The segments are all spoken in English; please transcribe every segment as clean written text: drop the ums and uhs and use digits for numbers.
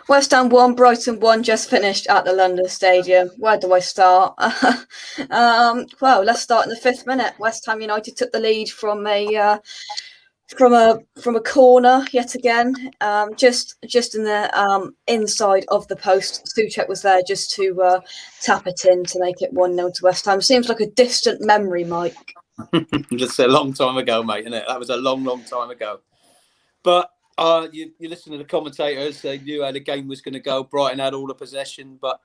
West Ham 1, Brighton 1, just finished at the London Stadium. Where do I start? Well, let's start in the 5th minute. West Ham United took the lead from a corner yet again. Just in the inside of the post. Souček was there just to tap it in to make it 1-0 to West Ham. Seems like a distant memory, Mike. Just a long time ago, mate, isn't it? That was a long, long time ago. But you listen to the commentators, they knew how the game was going to go. Brighton had all the possession, but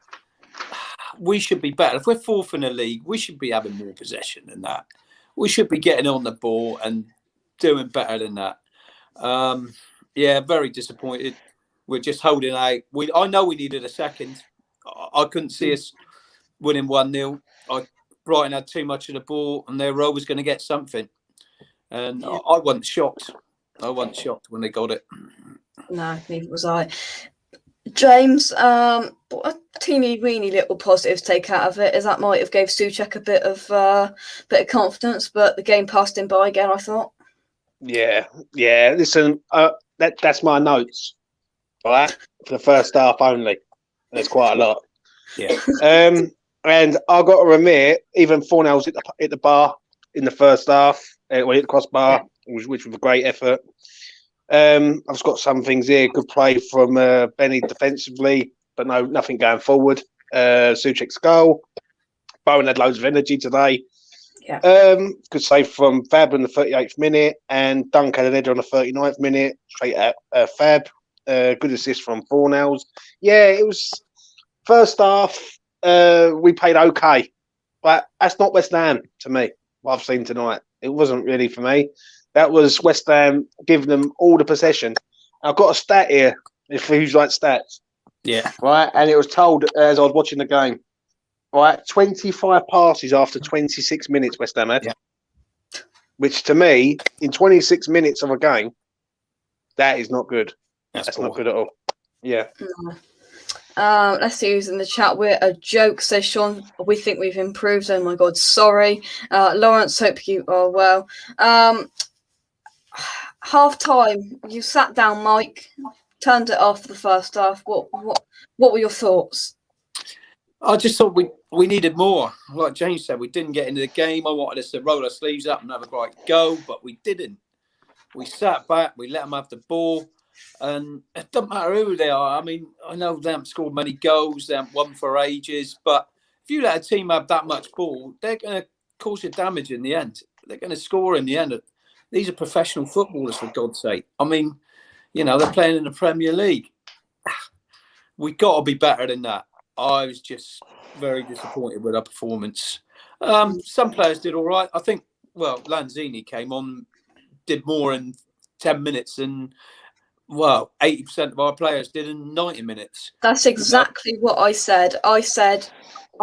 we should be better. If we're 4th in the league, we should be having more possession than that. We should be getting on the ball and doing better than that. Very disappointed. We're just holding out. I know we needed a second. I couldn't see us winning 1-0. Brighton had too much of the ball and they were always going to get something. And I wasn't shocked. I wasn't shocked when they got it. No, neither was I. James, a teeny weeny little positive to take out of it is that might have gave Souček a bit of confidence, but the game passed him by again, I thought. Yeah. Listen, that's my notes, right? For the first half only. There's quite a lot. Yeah. And I got to admit, even 4-0 hit the bar in the first half. Hit the crossbar, which was a great effort. I've just got some things here. Good play from Benny defensively, but nothing going forward. Souček's goal. Bowen had loads of energy today. Yeah. Good save from Fab in the 38th minute, and Dunk had an header on the 39th minute, straight at Fab. Good assist from 4-0. Yeah, it was first half. We played okay, but that's not West Ham to me. What I've seen tonight, it wasn't really for me. That was West Ham giving them all the possession. I've got a stat here. If who's like stats, yeah, right. And it was told as I was watching the game. Right, 25 passes after 26 minutes West Ham had, which to me, in 26 minutes of a game, that is not good. That's not good at all. Yeah. Let's see who's in the chat. We're a joke, says Sean. We think we've improved. Oh my God, sorry. Lawrence, hope you are well. Half time, you sat down, Mike, turned it off for the first half. What were your thoughts? I just thought we needed more. Like James said, we didn't get into the game. I wanted us to roll our sleeves up and have a great go, but we didn't. We sat back, we let them have the ball, and it doesn't matter who they are. I mean, I know they haven't scored many goals, they haven't won for ages, but if you let a team have that much ball, they're going to cause you damage in the end. They're going to score in the end. These are professional footballers, for God's sake. I mean, they're playing in the Premier League. We've got to be better than that. I was just very disappointed with our performance. Some players did all right. I think, Lanzini came on, did more in 10 minutes than, 80% of our players did in 90 minutes. That's exactly what I said. I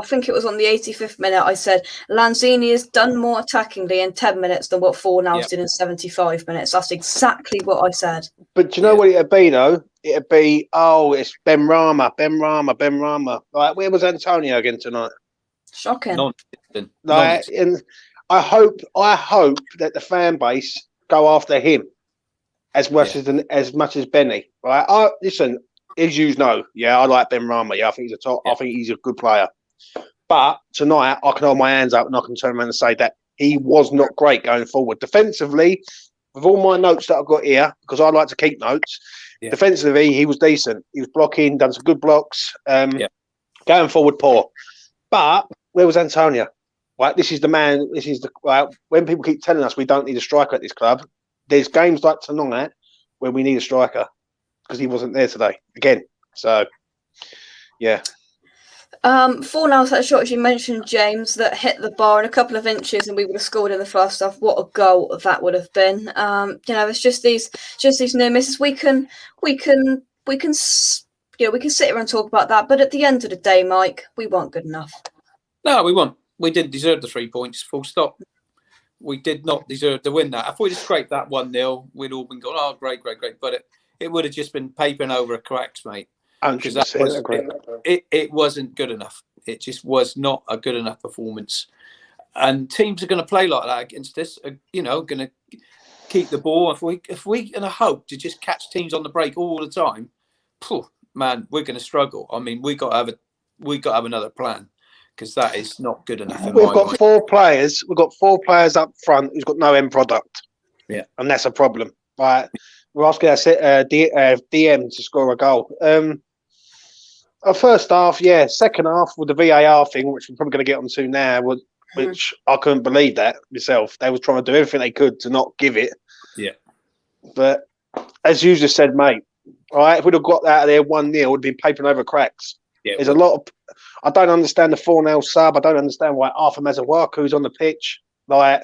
think it was on the 85th minute, I said, Lanzini has done more attackingly in 10 minutes than what Fornals did in 75 minutes. That's exactly what I said. But do you know what it'd be, though? It'd be, it's Ben Rama. Like, where was Antonio again tonight? Shocking. Like, and I hope that the fan base go after him as much as Benny. Right? Listen, as you know, I like Ben Rama. I think he's I think he's a good player. But tonight, I can hold my hands up and I can turn around and say that he was not great going forward. Defensively, with all my notes that I've got here, because I like to keep notes, defensively, he was decent. He was blocking, done some good blocks. Going forward, poor. But where was Antonio? Right, this is the man. This is when people keep telling us we don't need a striker at this club, there's games like tonight where we need a striker because he wasn't there today again. So, yeah. Fornals had a shot, as you mentioned, James, that hit the bar in a couple of inches, and we would have scored in the first half. What a goal that would have been! It's just these near misses. We can sit here and talk about that, but at the end of the day, Mike, we weren't good enough. No, we weren't. We didn't deserve the 3 points. Full stop. We did not deserve to win that. If we'd have scraped that 1-0, we'd all been going, oh, great. But it would have just been papering over cracks, mate. Because it wasn't good enough. It just was not a good enough performance. And teams are going to play like that against us. Going to keep the ball. If we going to hope to just catch teams on the break all the time, man, we're going to struggle. I mean, we got to have another plan, because that is not good enough. We've got 4 players. We've got 4 players up front who's got no end product. Yeah, and that's a problem. Right, we're asking our DM to score a goal. First half, yeah. Second half with the VAR thing, which we're probably going to get onto now, which I couldn't believe that myself. They were trying to do everything they could to not give it. Yeah. But as you just said, mate, all right, if we'd have got that out of there 1-0, it would have been papering over cracks. Yeah, there's a lot of. I don't understand the 4-0 sub. I don't understand why Arthur Mazawaku's on the pitch. Like,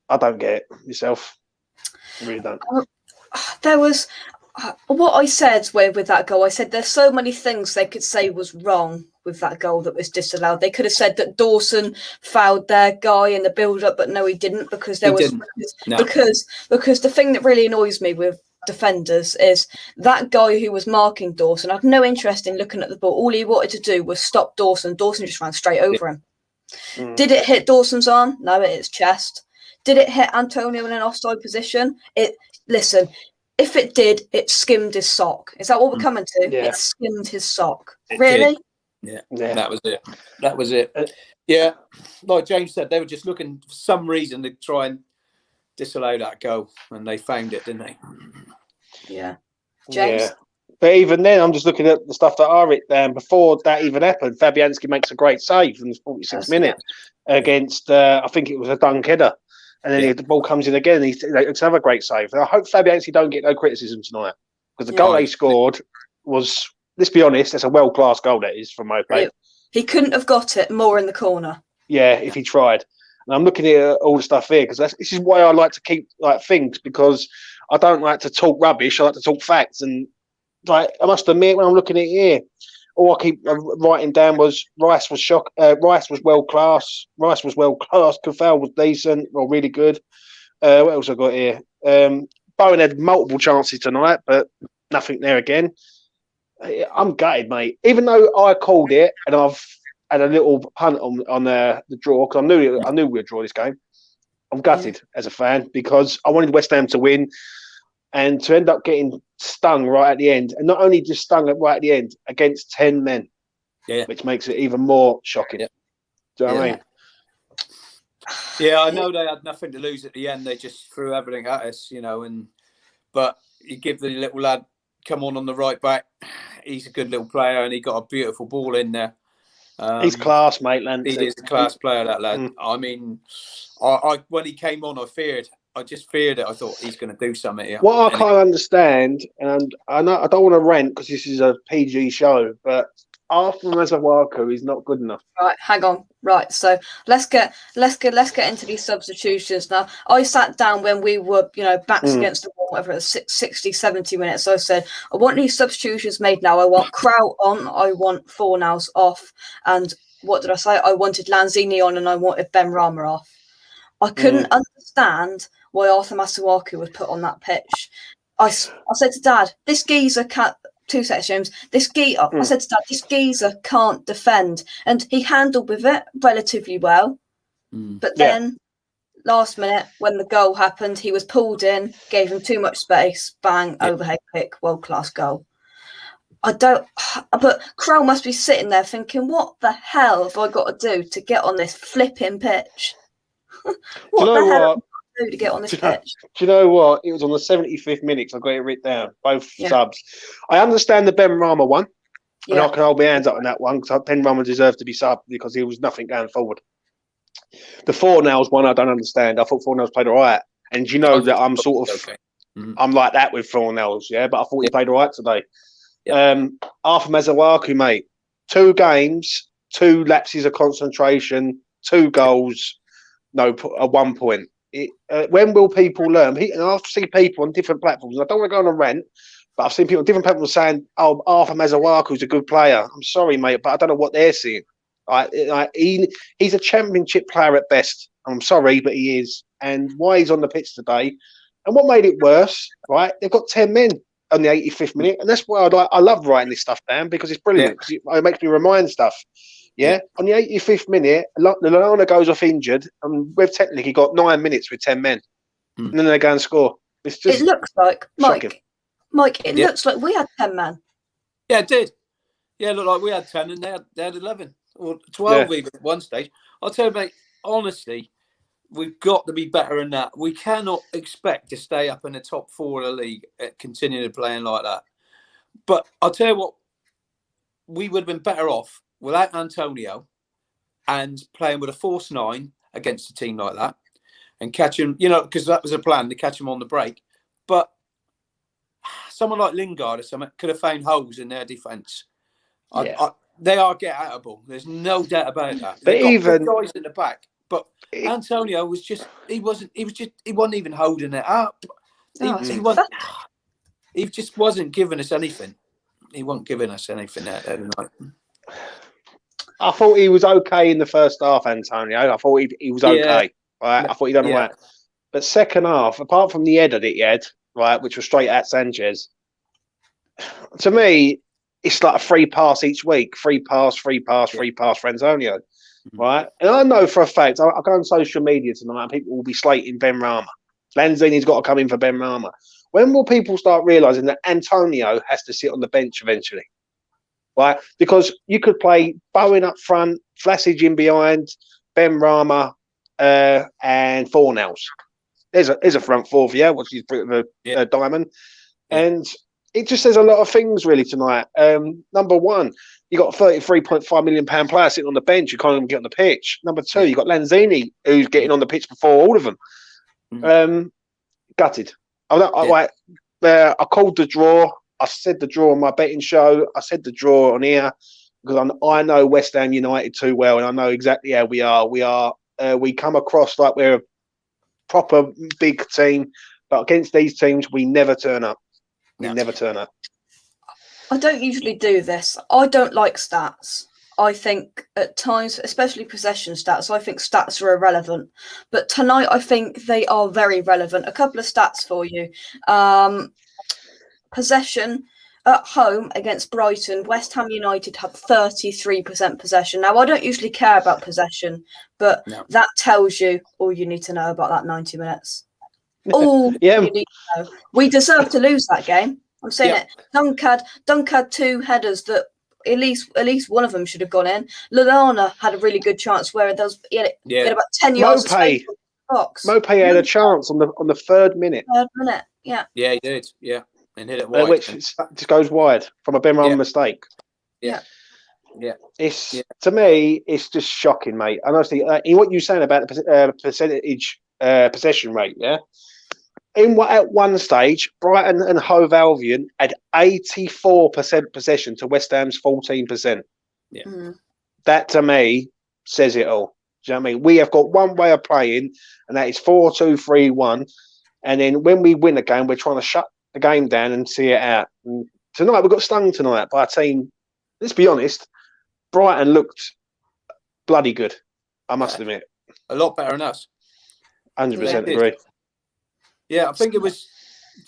I don't get it myself. I really don't. There was what I said with that goal. I said there's so many things they could say was wrong with that goal that was disallowed. They could have said that Dawson fouled their guy in the build-up, but no, he didn't, because because the thing that really annoys me with defenders is that guy who was marking Dawson had no interest in looking at the ball. All he wanted to do was stop Dawson. Dawson just ran straight over him. Did it hit Dawson's arm? No, it hit his chest. Did it hit Antonio in an offside position? Listen, if it did, it skimmed his sock. Is that what we're coming to? Yeah. It skimmed his sock. Really? Yeah, that was it. Yeah, like James said, they were just looking for some reason to try and disallow that goal, and they found it, didn't they? Yeah. James? Yeah. But even then, I'm just looking at the stuff that I wrote down. Before that even happened, Fabianski makes a great save in the 46th minute against, I think it was a dunk header. And then the ball comes in again. It's another great save. And I hope Fabianski don't get no criticism tonight, because the goal they scored was, let's be honest, that's a world-class goal that is from Mope. He couldn't have got it more in the corner. Yeah, if he tried. And I'm looking at all the stuff here, because this is why I like to keep things, because I don't like to talk rubbish. I like to talk facts. And I must admit, when I'm looking at it here, all I keep writing down was Rice was Rice was world class. Kufal was decent or really good. What else I got here? Bowen had multiple chances tonight, but nothing there again. I'm gutted, mate. Even though I called it and I've had a little punt on the draw, because I knew we'd draw this game. I'm gutted as a fan, because I wanted West Ham to win, and to end up getting stung right at the end, and not only just stung right at the end, against 10 men, which makes it even more shocking. Do you know what I mean? Yeah, I know they had nothing to lose at the end. They just threw everything at us, but you give the little lad come on the right back. He's a good little player, and he got a beautiful ball in there. He's class, mate, Lance. He is a class player, that lad. I mean, I when he came on, I just feared it. I thought he's going to do something here. What I can't understand, and I know I don't want to rant because this is a PG show, but Arthur Mazawaku is not good enough. Right, hang on. Right, so let's get into these substitutions now. I sat down when we were, backs against the wall, whatever it was, 60, 70 minutes. So I said, I want these substitutions made now. I want Kraut on, I want Fornals off, and what did I say? I wanted Lanzini on, and I wanted Ben Rama off. I couldn't understand why Arthur Masuaku was put on that pitch. I said to Dad, this geezer can't. 2 seconds, James. I said to Dad, this geezer can't defend, and he handled with it relatively well. But then, last minute, when the goal happened, he was pulled in, gave him too much space, bang, overhead kick, world class goal. But Krell must be sitting there thinking, what the hell have I got to do to get on this flipping pitch? What the hell have I got to do to get on this pitch? Do you know what? It was on the 75th minute. I got it written down. Both subs. I understand the Ben Rama one. And I can hold my hands up on that one, because Ben Rama deserved to be subbed, because he was nothing going forward. The Fornals one, I don't understand. I thought Fornals played all right. And you know that I'm sort of, I'm like that with Fornals, but I thought he played all right today. Arthur Mazawaku, mate, 2 games, 2 lapses of concentration, 2 goals, 1 point. When will people learn? And I've seen people on different platforms. I don't want to go on a rant, but I've seen people on different platforms saying, "Oh, Arthur Mazawaku's a good player." I'm sorry, mate, but I don't know what they're seeing. He's a championship player at best. I'm sorry, but he is. And why he's on the pitch today? And what made it worse? Right, they've got 10 men on the 85th minute, and that's why I love writing this stuff down, because it's brilliant. Because it makes me remind stuff. On the 85th minute, Lallana goes off injured, and we've technically got 9 minutes with 10 men, and then they go and score. It's just it looks like shocking. Mike. It looks like we had 10 men. Yeah, it did. Yeah, look, like we had 10 and they had 11 or 12 even at one stage. I'll tell you, mate, honestly, we've got to be better than that. We cannot expect to stay up in the top 4 of the league, continuing playing like that. But I'll tell you what, we would have been better off without Antonio and playing with a force 9 against a team like that and catch him, because that was a plan to catch him on the break. But someone like Lingard or something could have found holes in their defence. They are get-outable. There's no doubt about that. But They've got even good guys in the back. But Antonio was just he wasn't even holding it up. He just wasn't giving us anything. He wasn't giving us anything out there tonight. I thought he was okay in the first half, Antonio. I thought he was okay. Right? I thought he done all right. But second half, apart from the header that he had, right, which was straight at Sanchez, to me, it's like a free pass each week. Free pass for Antonio. Right? And I know for a fact, I go on social media tonight and people will be slating Ben Rama. Lanzini's got to come in for Ben Rama. When will people start realising that Antonio has to sit on the bench eventually? Right? Because you could play Bowen up front, Vlasic in behind, Ben Rama, and Fornells. There's a front four for you, which is a bit of a diamond. And it just says a lot of things really tonight. Number one, you got a £33.5 million player sitting on the bench who can't even get on the pitch. Number two, you got Lanzini who's getting on the pitch before all of them. Gutted. I called the draw. I said the draw on my betting show. I said the draw on here because I know West Ham United too well, and I know exactly how we are. We come across like we're a proper big team, but against these teams, we never turn up. We never turn up. I don't usually do this. I don't like stats. I think at times, especially possession stats, I think stats are irrelevant. But tonight, I think they are very relevant. A couple of stats for you. Possession at home against Brighton, West Ham United had 33% possession. Now, I don't usually care about possession, but that tells you all you need to know about that 90 minutes. All you need to know. We deserve to lose that game. I'm saying it. Dunk had 2 headers that at least one of them should have gone in. Lallana had a really good chance where he had about 10 yards. Mope had a chance on the third minute. Yeah, he did. Yeah, and hit it wide, which just goes wide from a Ben Rama mistake. Yeah. It's to me, it's just shocking, mate. And honestly, what you're saying about the percentage possession rate, at one stage, Brighton and Hove Albion had 84% possession to West Ham's 14%. That to me says it all. Do you know what I mean? We have got one way of playing, and that is 4-2-3-1. And then when we win a game, we're trying to shut the game down and see it out. And tonight, we got stung tonight by a team. Let's be honest, Brighton looked bloody good. I must admit, a lot better than us. 100% agree. Yeah, I think it was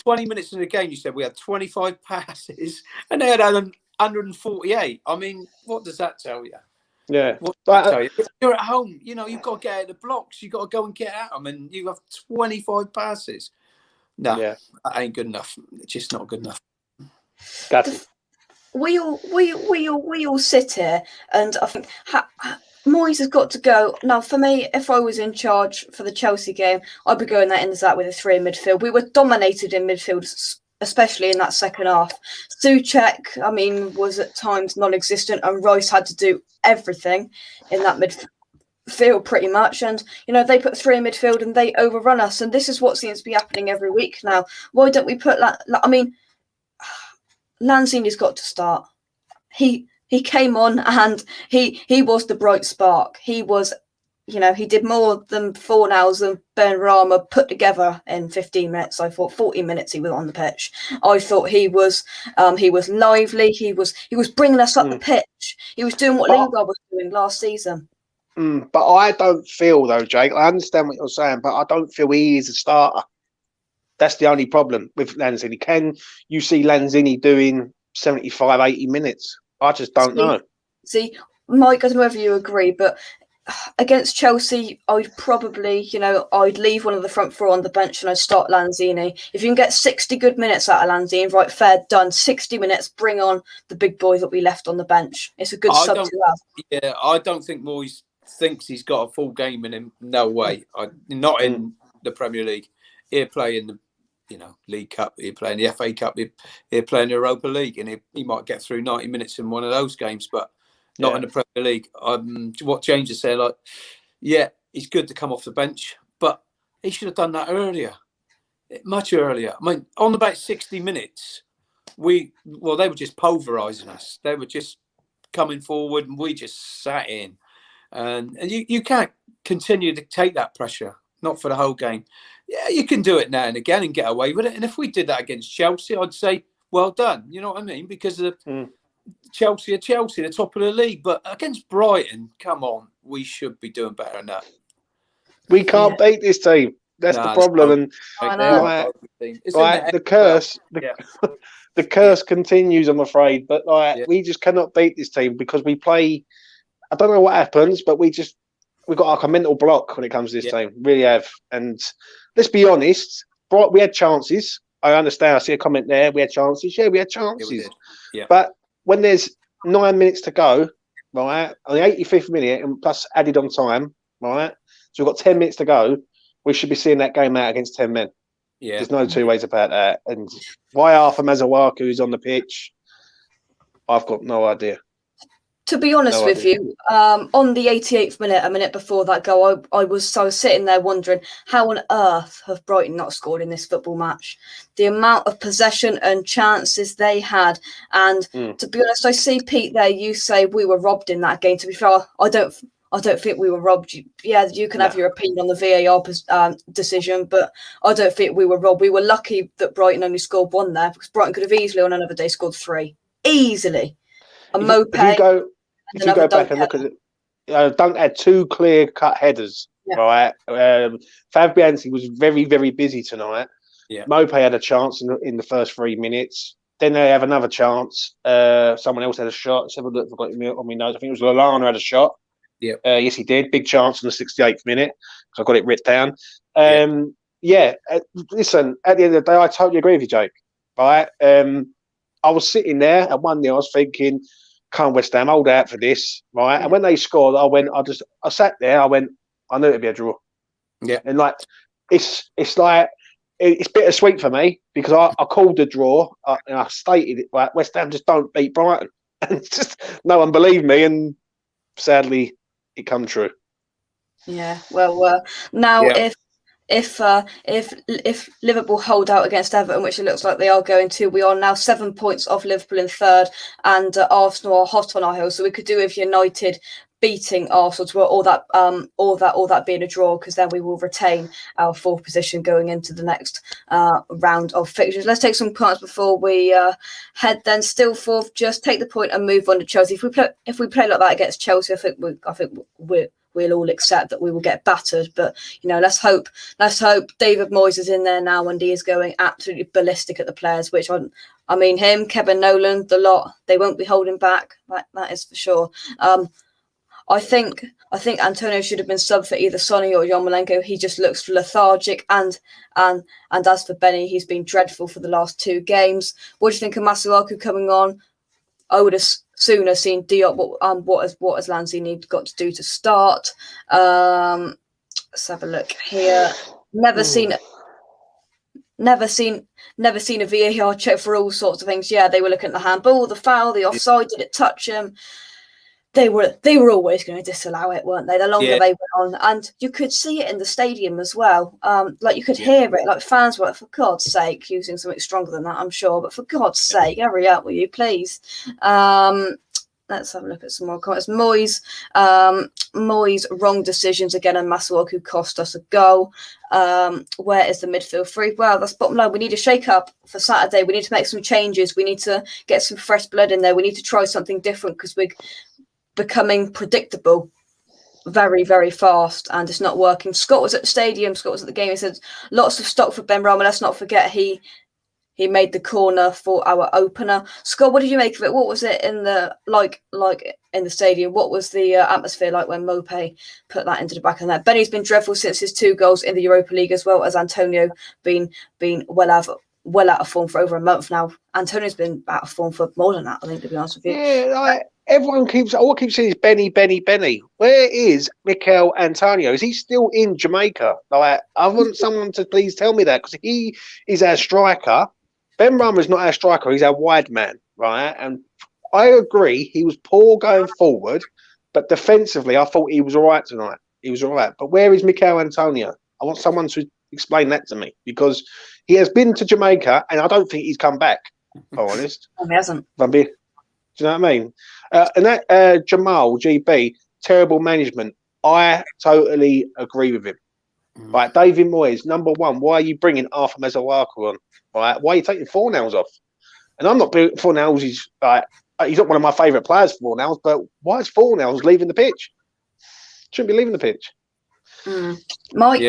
20 minutes in the game. You said we had 25 passes, and they had 148. I mean, what does that tell you? Yeah. What does that tell you? If you're at home, you've got to get out of the blocks. You've got to go and get at them, and you have 25 passes. No, that ain't good enough. It's just not good enough. Got it. We all sit here, and I think Moyes has got to go. Now, for me, if I was in charge for the Chelsea game, I'd be going into that with a 3 in midfield. We were dominated in midfield, especially in that second half. Souček, was at times non-existent, and Rice had to do everything in that midfield pretty much. And, they put 3 in midfield and they overrun us. And this is what seems to be happening every week now. Why don't we put that? Lanzini's got to start. He came on and he was the bright spark. He was, he did more than Fornells and Ben Rama put together in 15 minutes. I thought 40 minutes he was on the pitch. I thought he was lively. He was bringing us up the pitch. He was doing what Lingard was doing last season. But I don't feel though, Jake. I understand what you're saying, but I don't feel he is a starter. That's the only problem with Lanzini. Can you see Lanzini doing 75, 80 minutes? I just don't know. See, Mike, I don't know whether you agree, but against Chelsea, I'd probably, I'd leave one of the front four on the bench and I'd start Lanzini. If you can get 60 good minutes out of Lanzini, right, fair, done. 60 minutes, bring on the big boy that we left on the bench. It's a good sub to have. Yeah, I don't think Moyes thinks he's got a full game in him. No way. Not in the Premier League. He'll play in the League Cup. He'll play in the FA Cup. He'll play in the Europa League, and he might get through 90 minutes in one of those games, but not in the Premier League. What James has said, he's good to come off the bench, but he should have done that earlier, much earlier. I mean, on about 60 minutes, they were just pulverising us. They were just coming forward, and we just sat in. And you can't continue to take that pressure, not for the whole game. Yeah, you can do it now and again and get away with it. And if we did that against Chelsea, I'd say, well done. You know what I mean? Because Chelsea are Chelsea, the top of the league. But against Brighton, come on, we should be doing better than that. We can't beat this team. That's the problem. The curse, the curse continues, I'm afraid. But we just cannot beat this team because we play. I don't know what happens, but we've got like a mental block when it comes to this team. Really have. And let's be honest, we had chances. I understand. I see a comment there. We had chances. Yeah, we had chances. Yeah, we did. Yeah. But when there's 9 minutes to go, right, on the 85th minute and plus added on time, right, so we've got 10 minutes to go, we should be seeing that game out against 10 men. Yeah. There's no two ways about that. And why Arthur Mazawaku is on the pitch, I've got no idea. To be honest with you, on the 88th minute, a minute before that goal, I was sitting there wondering how on earth have Brighton not scored in this football match? The amount of possession and chances they had, and to be honest, I see Pete there. You say we were robbed in that game. To be fair, I don't think we were robbed. Yeah, you can have your opinion on the VAR decision, but I don't think we were robbed. We were lucky that Brighton only scored one there because Brighton could have easily on another day scored three easily. If you go back and look at it, Dunk had two clear-cut headers, right? Fabianski was very, very busy tonight. Yeah. Mope had a chance in the first 3 minutes. Then they have another chance. Someone else had a shot. Let's have a look. I've got it on my notes. I think it was Lallana had a shot. Yeah. Yes, he did. Big chance in the 68th minute. So I've got it written down. Listen, at the end of the day, I totally agree with you, Jake. Right? I was sitting there at 1-0. I was thinking, can't West Ham hold out for this, right? And when they scored, I sat there. I went, I knew it'd be a draw. Yeah, and it's bittersweet for me because I called the draw and I stated it. Like West Ham just don't beat Brighton, and just no one believed me, and sadly, it come true. Yeah, well, now if Liverpool hold out against Everton, which it looks like they are going to, we are now 7 points off Liverpool in third, and Arsenal are hot on our heels. So we could do with United beating Arsenal, or that being a draw, because then we will retain our fourth position going into the next round of fixtures. Let's take some points before we head. Then still fourth, just take the point and move on to Chelsea. If we play like that against Chelsea, I think we'll all accept that we will get battered. But let's hope David Moyes is in there now and he is going absolutely ballistic at the players. Which I mean him, Kevin Nolan, the lot. They won't be holding back. That is for sure. I think Antonio should have been subbed for either Sonny or Yarmolenko. He just looks lethargic, and as for Benny, he's been dreadful for the last two games. What do you think of Masuaku coming on? I would have sooner seen Diop. What has Lanzini got to do to start? Let's have a look here. Never seen a VAR check for all sorts of things. Yeah, they were looking at the handball, the foul, the offside. Did it touch him? They were always going to disallow it, weren't they? The longer they went on, and you could see it in the stadium as well. You could hear it. Like fans were like, for God's sake, using something stronger than that, I'm sure. But for God's sake, hurry up, will you, please? Let's have a look at some more comments. Moyes, wrong decisions again, and Masuaku cost us a goal. Where is the midfield three? Well, that's bottom line. We need a shake-up for Saturday. We need to make some changes. We need to get some fresh blood in there. We need to try something different because we're becoming predictable very, very fast, and it's not working. Scott was at the stadium. Scott was at the game. He said lots of stock for Ben Rama. Let's not forget he he made the corner for our opener. Scott, what did you make of it? What was it in the like in the stadium? What was the atmosphere like when Mopé put that into the back of the net? Benny's been dreadful since his 2 goals in the Europa League, as well as Antonio been well out of form for over a month now. Antonio's been out of form for more than that, I think, to be honest with you. Yeah, everyone keeps saying is Benny, Benny, Benny. Where is Mikel Antonio? Is he still in Jamaica? Like, I want someone to please tell me that, because he is our striker. Ben Rama is not our striker, he's our wide man, right? And I agree, he was poor going forward, but defensively, I thought he was all right tonight. He was all right. But where is Mikel Antonio? I want someone to explain that to me, because he has been to Jamaica and I don't think he's come back, if I'm honest. He hasn't. Do you know what I mean? And that Jamal, GB, terrible management. I totally agree with him. Right, David Moyes, number one, why are you bringing Arthur Mazzarwaka on? Right, why are you taking Fornals off? And I'm not Fornals. He's not one of my favourite players, Fornals. But why is Fornals leaving the pitch? Shouldn't be leaving the pitch. Mike.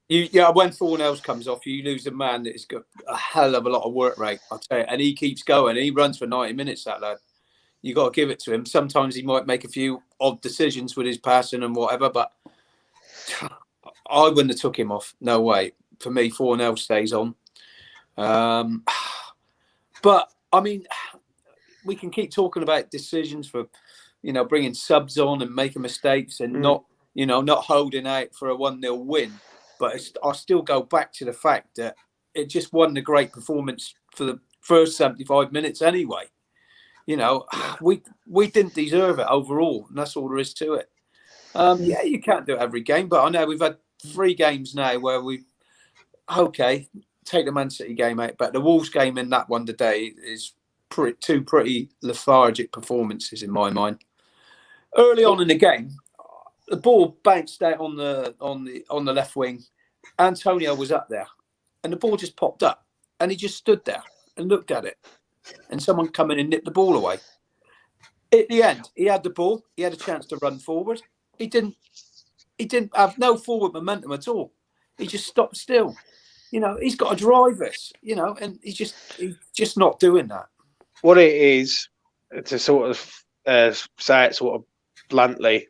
Yeah, when Fornals comes off, you lose a man that's got a hell of a lot of work rate. I'll tell you, and he keeps going. He runs for 90 minutes. That lad, you got to give it to him. Sometimes he might make a few odd decisions with his passing and whatever, but I wouldn't have took him off. No way. For me, Fornals stays on. But I mean, we can keep talking about decisions for, bringing subs on and making mistakes and not holding out for a 1-0 win. But I still go back to the fact that it just wasn't a great performance for the first 75 minutes anyway. We didn't deserve it overall, and that's all there is to it. Yeah, you can't do it every game, but I know we've had 3 games now where take the Man City game out, but the Wolves game in that one today is two pretty lethargic performances in my mind. Early on in the game, the ball bounced out on the left wing. Antonio was up there, and the ball just popped up, and he just stood there and looked at it, and someone come in and nipped the ball away. At the end, he had the ball. He had a chance to run forward. He didn't have no forward momentum at all. He just stopped still. He's got to drive us. And he's just not doing that. What it is, to sort of say it sort of bluntly,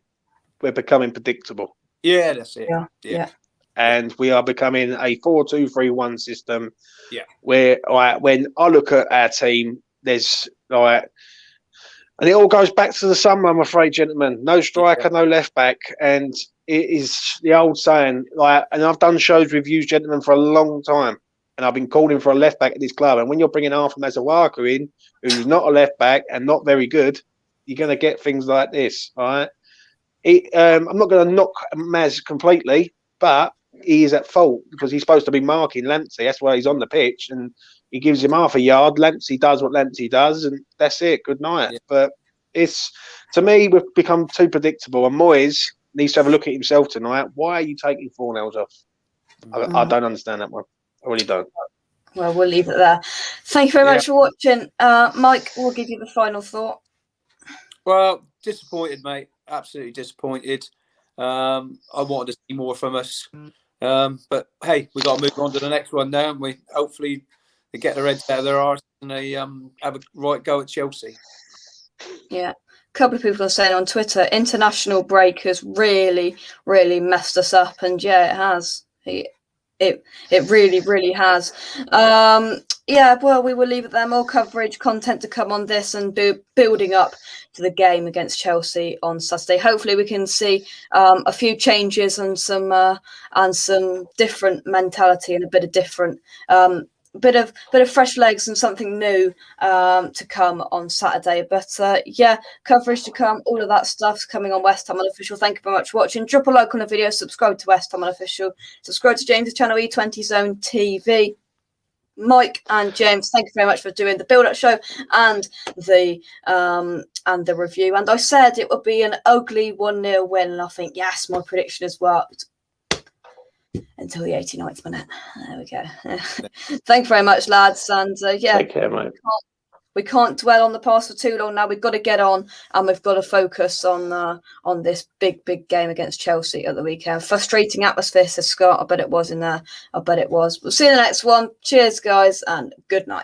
we're becoming predictable. Yeah, that's it. Yeah. And we are becoming a 4-2-3-1 system. Yeah. Where when I look at our team, there's and it all goes back to the summer, I'm afraid, gentlemen. No striker, no left back, and it is the old saying. And I've done shows with you, gentlemen, for a long time, and I've been calling for a left back at this club. And when you're bringing Arthur Mazzarwaka in, who's not a left back and not very good, you're going to get things like this. All right. I'm not going to knock Maz completely, but he is at fault because he's supposed to be marking Lamptey. That's why he's on the pitch, and he gives him half a yard. Lamptey does what Lamptey does, and that's it. Good night. Yeah. But to me, we've become too predictable. And Moyes needs to have a look at himself tonight. Why are you taking Fornals off? I don't understand that one. I really don't. Well, we'll leave it there. Thank you very much for watching. Mike, we'll give you the final thought. Well, disappointed, mate. Absolutely disappointed. I wanted to see more from us. But hey, we've got to move on to the next one now, and we hopefully they get their heads out of their arse and they have a right go at Chelsea. Yeah. A couple of people are saying on Twitter, international break has really, really messed us up, and yeah, it has. It really, really has. Well, we will leave it there. More coverage, content to come on this, and building up to the game against Chelsea on Saturday. Hopefully, we can see a few changes and some different mentality and a bit of different. Bit of fresh legs and something new to come on Saturday. But coverage to come. All of that stuff's coming on West Ham Unofficial. Thank you very much for watching. Drop a like on the video. Subscribe to West Ham Unofficial. Subscribe to James' channel E20 Zone TV. Mike and James, thank you very much for doing the build-up show and the review. And I said it would be an ugly 1-0 win, and I think yes, my prediction has worked. Until the 89th minute. There we go. Thank you very much, lads. And take care, mate. We can't dwell on the past for too long now. We've got to get on, and we've got to focus on this big game against Chelsea at the weekend. Frustrating atmosphere, says Scott. I bet it was in there. I bet it was. We'll see you in the next one. Cheers, guys, and good night.